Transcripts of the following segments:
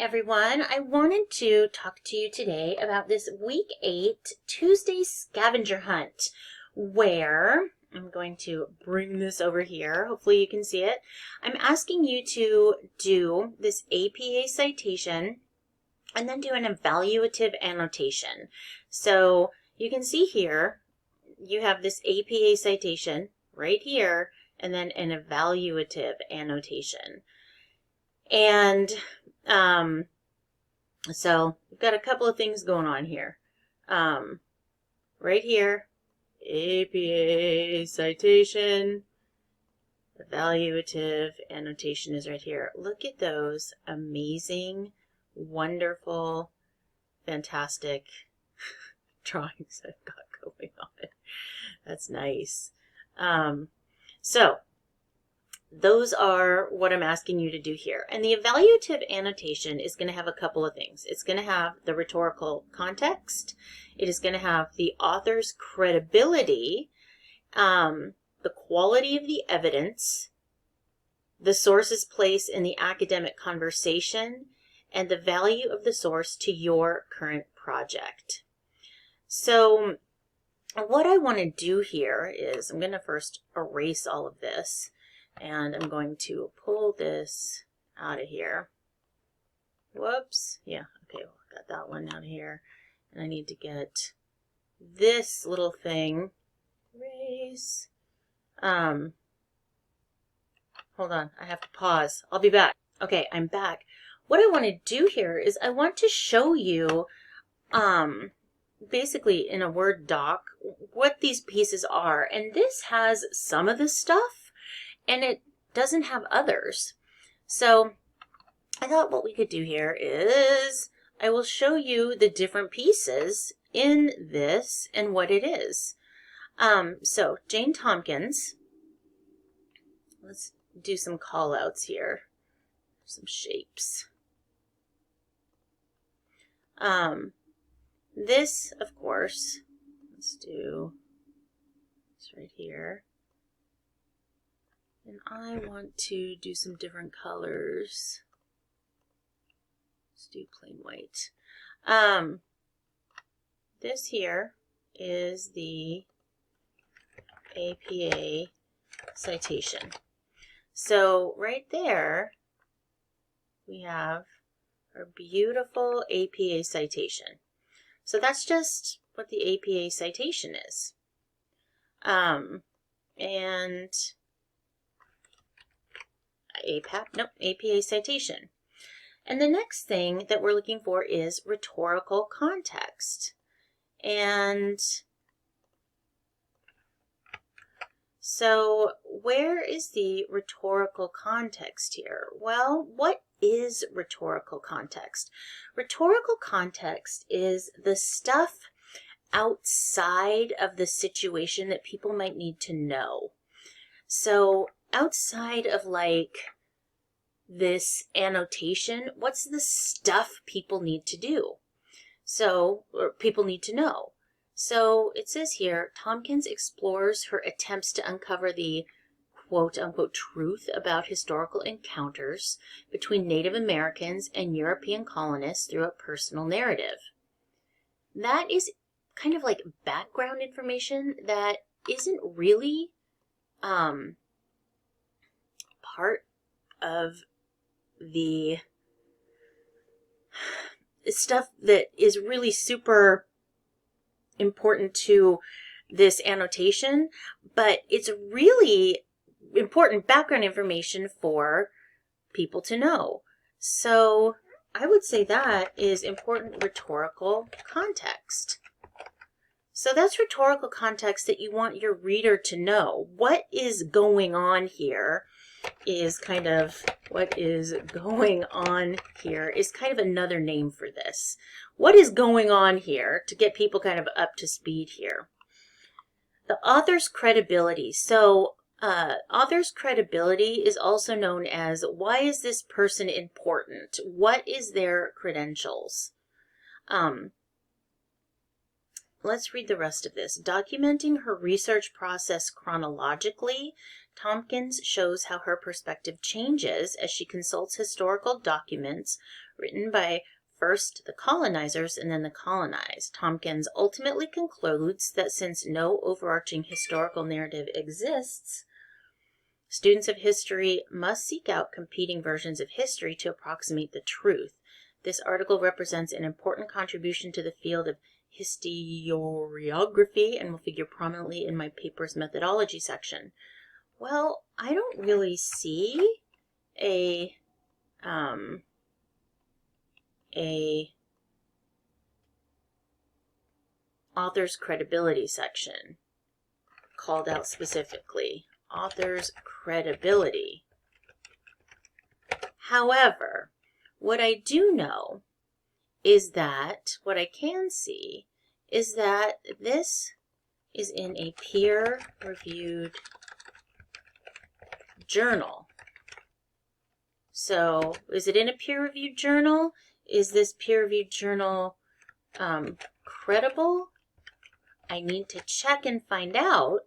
everyone. I wanted to talk to you today about this week 8 Tuesday scavenger hunt where I'm going to bring this over here. Hopefully you can see it. I'm asking you to do this APA citation and then do an evaluative annotation. So you can see here you have this APA citation right here and then an evaluative annotation. And so we've got a couple of things going on here. Right here, APA citation, evaluative annotation is right here. Look at those amazing, wonderful, fantastic drawings I've got going on. That's nice. So those are what I'm asking you to do here. And the evaluative annotation is going to have a couple of things. It's going to have the rhetorical context. It is going to have the author's credibility, the quality of the evidence, the source's place in the academic conversation, and the value of the source to your current project. So what I want to do here is I'm going to first erase all of this. And I'm going to pull this out of here. Whoops. Yeah, okay, well, got that one out of here. And I need to get this little thing. Erase. Hold on, I have to pause. I'll be back. Okay, I'm back. What I want to do here is I want to show you, basically in a Word doc, what these pieces are. And this has some of the stuff, and it doesn't have others. So I thought what we could do here is I will show you the different pieces in this and what it is. So Jane Tompkins, let's do some call outs here, some shapes. This, of course, let's do this right here. And I want to do some different colors. Let's do plain white. This here is the APA citation. So right there, we have our beautiful APA citation. So that's just what the APA citation is. And APA citation. And the next thing that we're looking for is rhetorical context. And so where is the rhetorical context here? Well, what is rhetorical context? Rhetorical context is the stuff outside of the situation that people might need to know. So outside of like this annotation, what's the stuff people need to do? So, or people need to know. So it says here, Tompkins explores her attempts to uncover the quote-unquote truth about historical encounters between Native Americans and European colonists through a personal narrative. That is kind of like background information that isn't really part of the stuff that is really super important to this annotation, but it's really important background information for people to know. So I would say that is important rhetorical context. So that's rhetorical context that you want your reader to know. What is going on here is kind of another name for this. What is going on here to get people kind of up to speed here? The author's credibility. So author's credibility is also known as, why is this person important? What is their credentials? Let's read the rest of this. Documenting her research process chronologically Tompkins shows how her perspective changes as she consults historical documents written by first the colonizers and then the colonized. Tompkins ultimately concludes that since no overarching historical narrative exists, students of history must seek out competing versions of history to approximate the truth. This article represents an important contribution to the field of historiography and will figure prominently in my paper's methodology section. Well, I don't really see a author's credibility section called out specifically. Author's credibility. However, what I do know is that, what I can see, is that this is in a peer-reviewed journal. So, is it in a peer-reviewed journal? Is this peer-reviewed journal credible? I need to check and find out.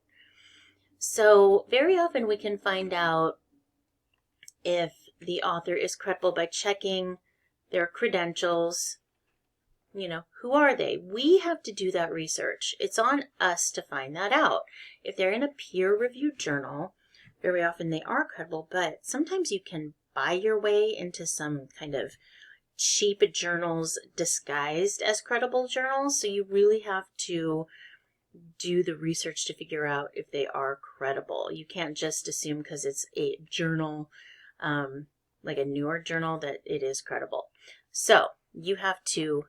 So, very often we can find out if the author is credible by checking their credentials. You know, who are they? We have to do that research. It's on us to find that out. If they're in a peer-reviewed journal, very often they are credible, but sometimes you can buy your way into some kind of cheap journals disguised as credible journals. So you really have to do the research to figure out if they are credible. You can't just assume because it's a journal, like a newer journal, that it is credible. So you have to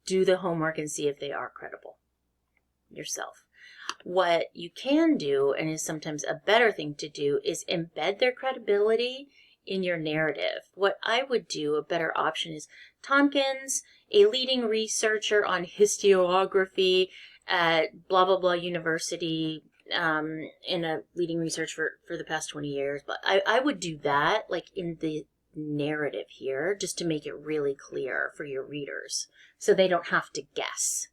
do the homework and see if they are credible yourself. What you can do, and is sometimes a better thing to do, is embed their credibility in your narrative. What I would do, a better option, is Tompkins, a leading researcher on historiography at blah, blah, blah university, in a leading research for the past 20 years. But I would do that, like, in the narrative here, just to make it really clear for your readers, so they don't have to guess.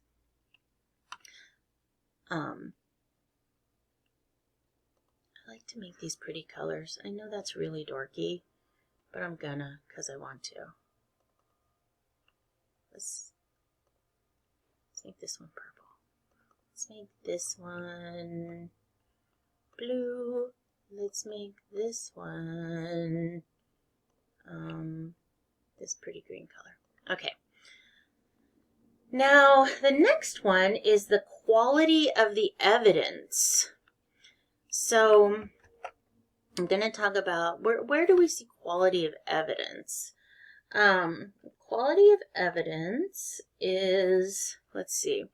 I like to make these pretty colors. I know that's really dorky, but I'm gonna, because I want to. Let's make this one purple. Let's make this one blue. Let's make this one this pretty green color. Okay. Now, the next one is the quality of the evidence. So, I'm going to talk about where do we see quality of evidence? Quality of evidence is, let's see,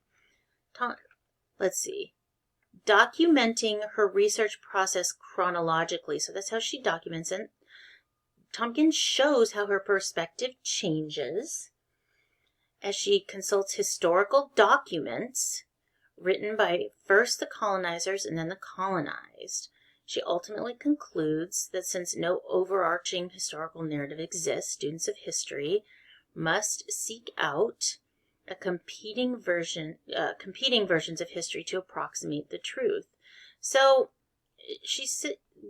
documenting her research process chronologically. So that's how she documents it. Tompkins shows how her perspective changes as she consults historical documents written by first the colonizers and then the colonized. She ultimately concludes that since no overarching historical narrative exists, students of history must seek out competing versions of history to approximate the truth. So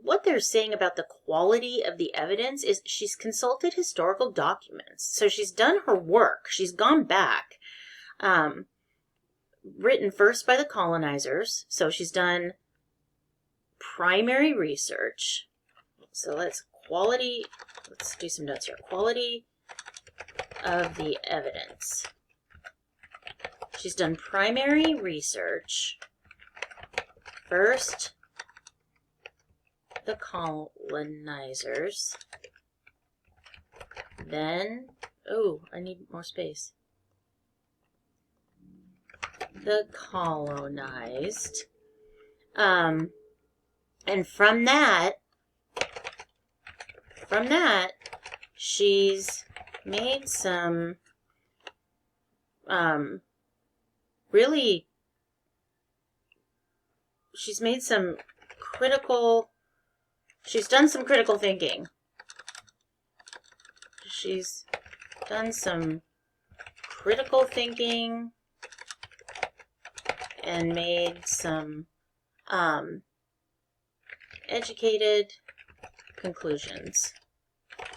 what they're saying about the quality of the evidence is she's consulted historical documents. So she's done her work. She's gone back. Written first by the colonizers. So she's done primary research. So let's do some notes here. Quality of the evidence. She's done primary research. First, the colonizers. Then, I need more space. The colonized. And from that, she's made some she's done some critical thinking. She's done some critical thinking and made some educated conclusions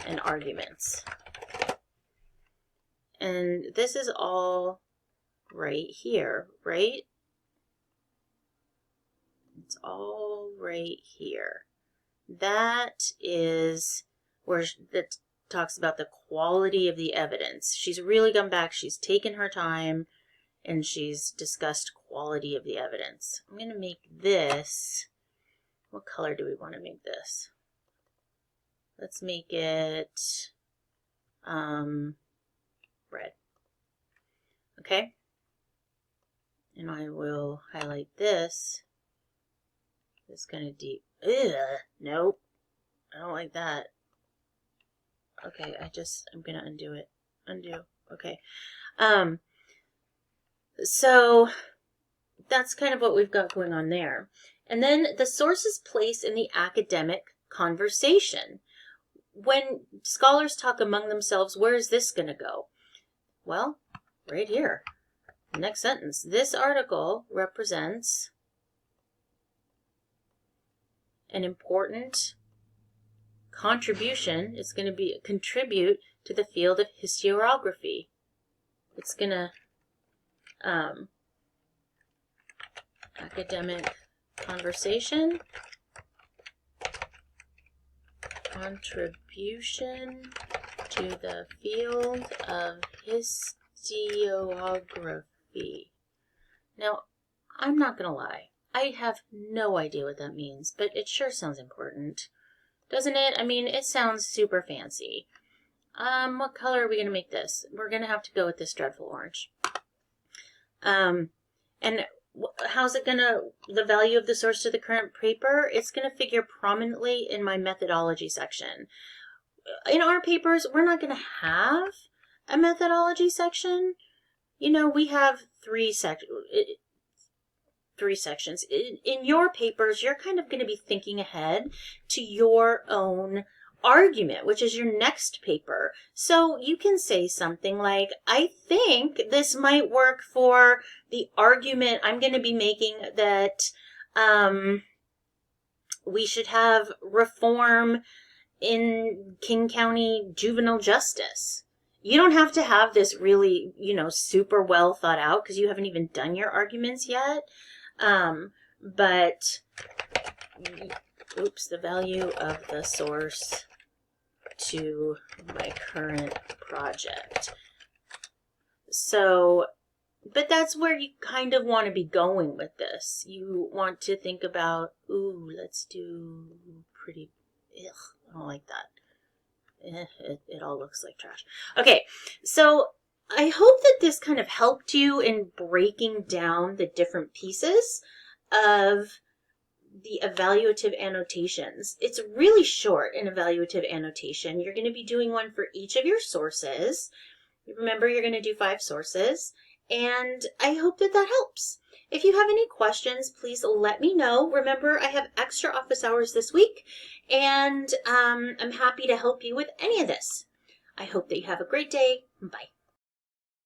and arguments. And this is all right here, right? It's all right here. That is where that talks about the quality of the evidence. She's really gone back, she's taken her time, and she's discussed quality of the evidence. I'm going to make this, what color do we want to make this? Let's make it red. Okay? And I will highlight this. It's kind of deep. Ugh, nope. I don't like that. Okay, I'm going to undo it. Undo. Okay. So that's kind of what we've got going on there. And then the source's place in the academic conversation. When scholars talk among themselves, where is this going to go? Well, right here. Next sentence. This article represents an important contribution. It's going to be contribute to the field of historiography. It's going to academic conversation, contribution to the field of historiography. Now, I'm not going to lie. I have no idea what that means, but it sure sounds important. Doesn't it? I mean, it sounds super fancy. What color are we going to make this? We're going to have to go with this dreadful orange. And how's it going to, the value of the source to the current paper? It's going to figure prominently in my methodology section. In our papers, we're not going to have a methodology section. You know, we have three sections. In your papers, you're kind of going to be thinking ahead to your own argument, which is your next paper. So you can say something like, I think this might work for the argument I'm going to be making that we should have reform in King County juvenile justice. You don't have to have this really, super well thought out because you haven't even done your arguments yet. But, oops, the value of the source to my current project. So, but that's where you kind of want to be going with this. You want to think about, ooh, let's do pretty, ugh, I don't like that. It all looks like trash. Okay, so I hope that this kind of helped you in breaking down the different pieces of the evaluative annotations. It's really short, an evaluative annotation. You're going to be doing one for each of your sources. Remember, you're going to do 5 sources, and I hope that that helps. If you have any questions, please let me know. Remember, I have extra office hours this week, and I'm happy to help you with any of this. I hope that you have a great day. Bye.